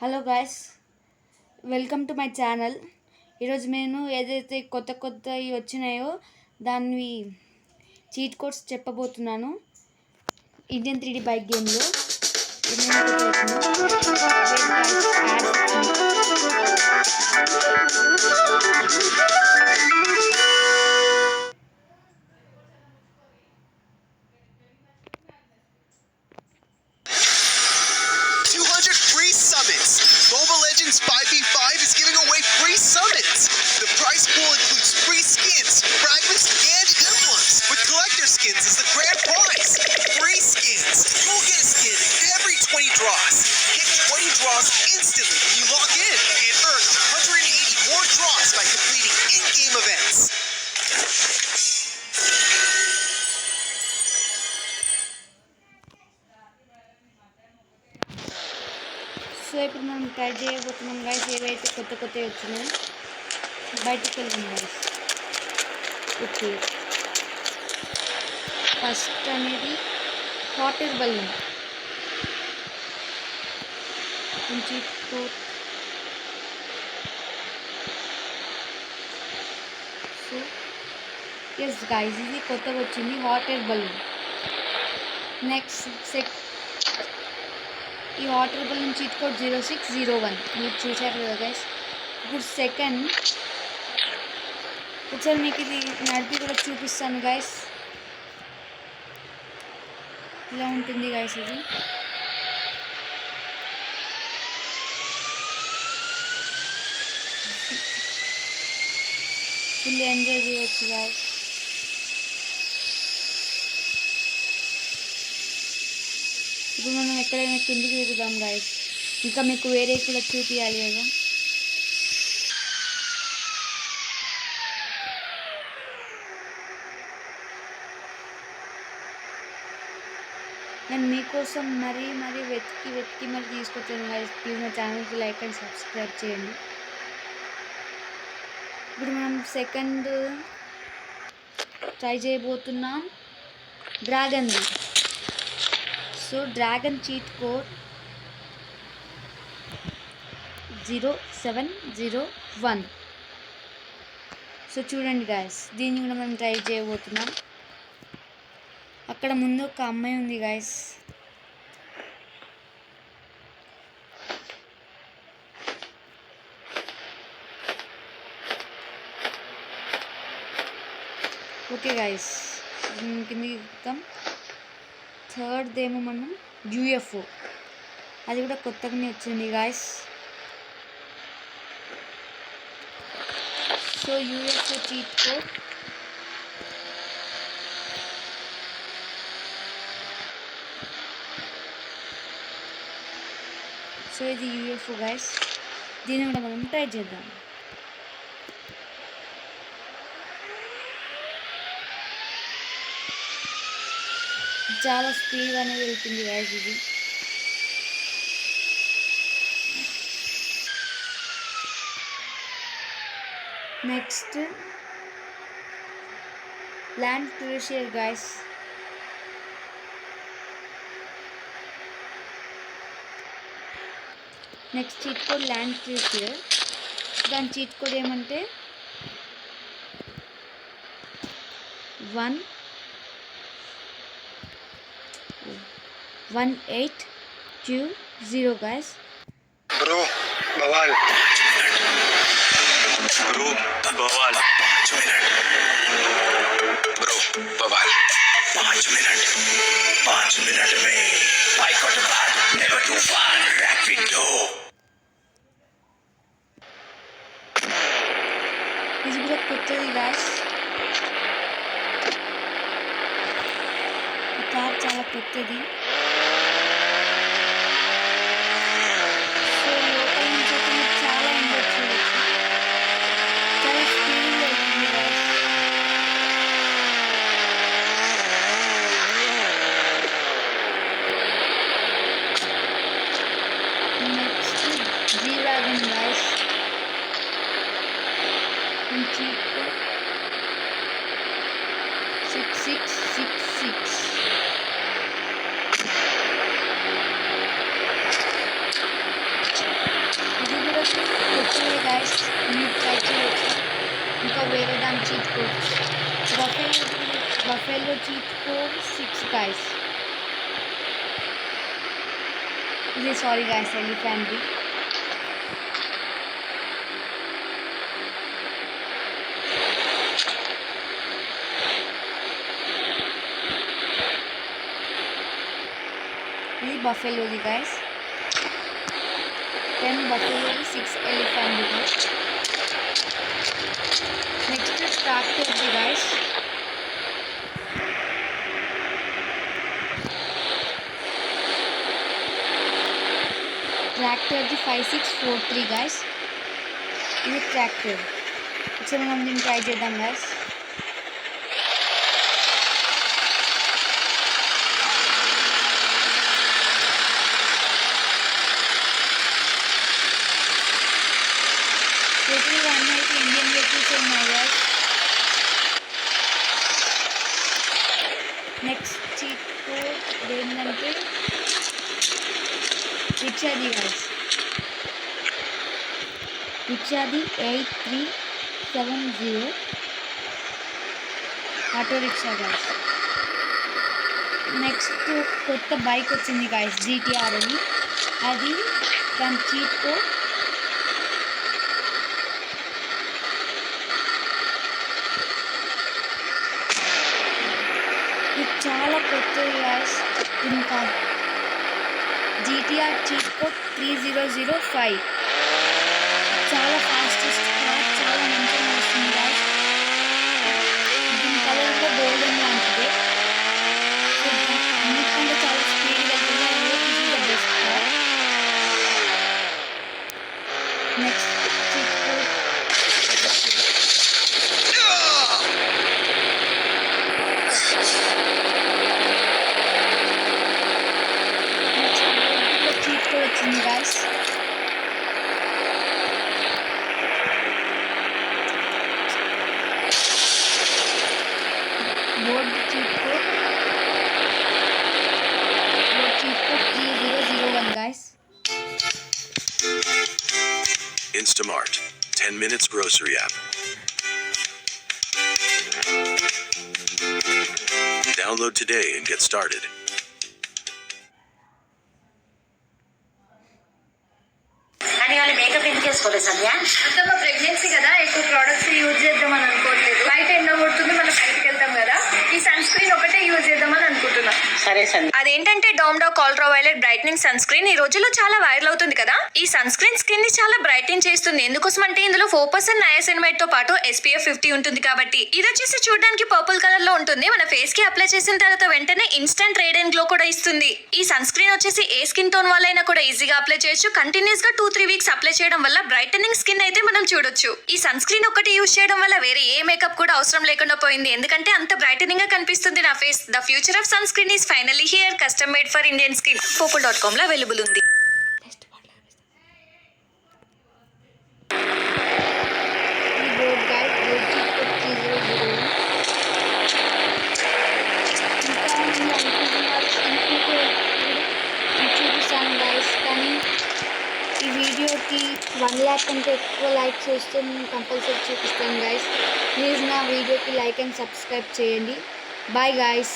Hello guys, welcome to my channel. ఈరోజు నేను ఏదైతే కొత్తవి వచ్చినాయో దాన్ని చీట్ కోడ్స్ చెప్పబోతున్నాను. ఇండియన్ 3D బైక్ గేమ్లో Mobile Legends 5v5 is giving away free summons. The prize pool includes free skins, fragments, and emblems, with collector skins as the grand prize. Free skins. You'll get a skin every 20 draws. Get 20 draws instantly when you log in and earn 180 more draws by completing in-game events. So ఇప్పుడు మనం try చేయబోతున్నాం guys. ఏవైతే కొత్తవి వచ్చినాయో బయటికి వెళ్దాం guys. Okay, first అనేది hot air balloon నుంచి సో ఎస్ గైస్, ఇది కొత్తగా వచ్చింది హాట్ ఎయిర్ బలూన్. నెక్స్ట్ ఈ hot air balloon cheat code 0601 మీరు చూసారు కదా గైస్. ఇప్పుడు సెకండ్ ఒకసారి మీకు ఇది నడిపి కూడా చూపిస్తాను గైస్. ఇలా ఉంటుంది గైస్. ఇది ఫుల్ ఎంజాయ్ చేయొచ్చు గైస్. ఇప్పుడు మనం ఎక్కడైనా కిందికి తిరుగుదాం గైస్. ఇంకా మీకు వేరే కూడా చూపించాలి కదా. నేను మీకోసం మరీ వెతికి మరి తీసుకొచ్చాను గైస్. ప్లీజ్ నా ఛానల్కి లైక్ అండ్ సబ్స్క్రైబ్ చేయండి. ఇప్పుడు మనం సెకండ్ ట్రై చేయబోతున్నాం డ్రాగన్ది. So dragon cheat code 0701. So చూడండి గాయస్, దీన్ని కూడా మనం ట్రై చేయబోతున్నాం. అక్కడ ముందు ఒక అమ్మాయి ఉంది గాయస్. ఓకే గాయస్, కిందికి ఎక్కుతాం. థర్డ్ ఏమో మనం UFO, అది కూడా కొత్తగానే వచ్చింది guys. So UFO cheat code so ఇది UFO గాయస్. దీన్ని కూడా మనం ట్రై చేద్దాం. చాలా స్పీడ్ అనేది వెళ్తుంది గాయస్ ఇది. Next land cruiser guys. Next cheat code land cruiser. దాని చీట్ కోడ్ ఏమంటే 1820 guys. Bro, Bawal. Bro, Bawal. 5 minutes. Bro, Bawal. 5 minutes. 5 minutes में bike on the bar, never too far, rapido. ఇది కూడా కొత్తది guys. ఈ car చాలా కొత్తది. G-Wagon guys. And cheat code 6666. Okay guys, మీరు ట్రై చేయొచ్చు. ఇంకా వేరే దాని cheat codes buffalo cheat code 6 guys. ఇది సారీ గైస్, ఎలిఫెంట్. ఇది బఫెలోది గైస్. 10 బఫెలోది, 6 ఎలిఫెంట్ గైస్. నెక్స్ట్ ట్రాక్టర్ది గైస్. ట్రాక్టర్ది 5643 గైస్. ఇది ట్రాక్టర్. ఒకసారి మనం దీన్ని ట్రై చేద్దాం గైస్. టోటల్ 1 అయితే ఇండియన్ వెహికల్స్ ఉన్నాయి గైస్. నెక్స్ట్ చీట్ కోడ్ ఏంటంటే రిక్షాది గైస్. రిక్షాది 8370 ఆటో రిక్షా గైస్. నెక్స్ట్ కొత్త బైక్ వచ్చింది గైస్, GTR అని. అది దాని చీట్ కోడ్ ఇది చాలా కొత్తది గైస్. ఇంకా GTR చీట్ కోడ్ 3005. చాలా ఫాస్టెస్ట్ కార్, చాలా మంచిగా వస్తుంది గైస్. దీని కలర్ కూడా గోల్డెన్ లాంటిదే. సో అన్నిటికంటే చాలా స్పీడ్ వెళ్తుంది. This is the best car. Next cheat code cheat code వచ్చింది guys. Board cheat code 3001 guys. Instamart, 10 minutes grocery app. Download today and get started. అని వాళ్ళు మేకప్ ఏం చేసుకోలేదు సంధ్య. అత్తమ్మ ప్రెగ్నెన్సీ కదా, ఎక్కువ ప్రోడక్ట్స్ యూజ్ చేద్దామని అనుకోవట్లేదు. బయట ఎండ కొడుతుంది, మనం బయటకు వెళ్తాం కదా, ఈ సన్ స్క్రీన్ ఒకటే యూజ్ చేద్దామని అనుకుంటున్నా. సరే సంధ్య. అదేంటంటే డామ్డాక్ అల్ట్రావైలెట్ బ్రైట్నింగ్ సన్ స్క్రీన్ ఈ రోజుల్లో చాలా వైరల్ అవుతుంది కదా. ఈ సన్ స్క్రీన్ స్కిన్ ని చాలా బ్రైటన్ చేస్తుంది. ఎందుకోసం అంటే ఇందులో 4% నయాసినమైడ్ తో పాటు SPF 50 ఉంటుంది కాబట్టి. ఇది వచ్చేసి చూడడానికి పర్పుల్ కలర్ లో ఉంటుంది. మన ఫేస్ కి అప్లై చేసిన తర్వాత వెంటనే ఇన్స్టంట్ రేడియన్ గ్లో కూడా ఇస్తుంది. ఈ సన్ స్క్రీన్ వచ్చేసి ఏ స్కిన్ టోన్ వాళ్ళైనా కూడా ఈజీగా అప్లై చేయొచ్చు. కంటిన్యూస్ గా 2-3 వీక్స్ అప్లై చేయడం వల్ల బ్రైటనింగ్ స్కిన్ అయితే మనం చూడొచ్చు. ఈ సన్ స్క్రీన్ ఒకటి యూజ్ చేయడం వల్ల వేరే ఏ మేకప్ కూడా అవసరం లేకుండా పోయింది. ఎందుకంటే అంత బ్రైటనింగ్ గా కనిపిస్తుంది నా face. The future of sunscreen is finally here. Custom made for Indian skin. popul.com లో అవైలబుల్ ఉంది. ఈ board guys, board cheat code 3001. ఇంకా నేను అనుకుంటున్నారు చూపిస్తాను గైస్. కానీ ఈ వీడియోకి 1 lakh కంటే ఎక్కువ లైక్స్ వస్తే నేను కంపల్సరీ చూపిస్తాను గైస్. ప్లీజ్ నా వీడియోకి లైక్ అండ్ సబ్స్క్రైబ్ చేయండి. Bye guys.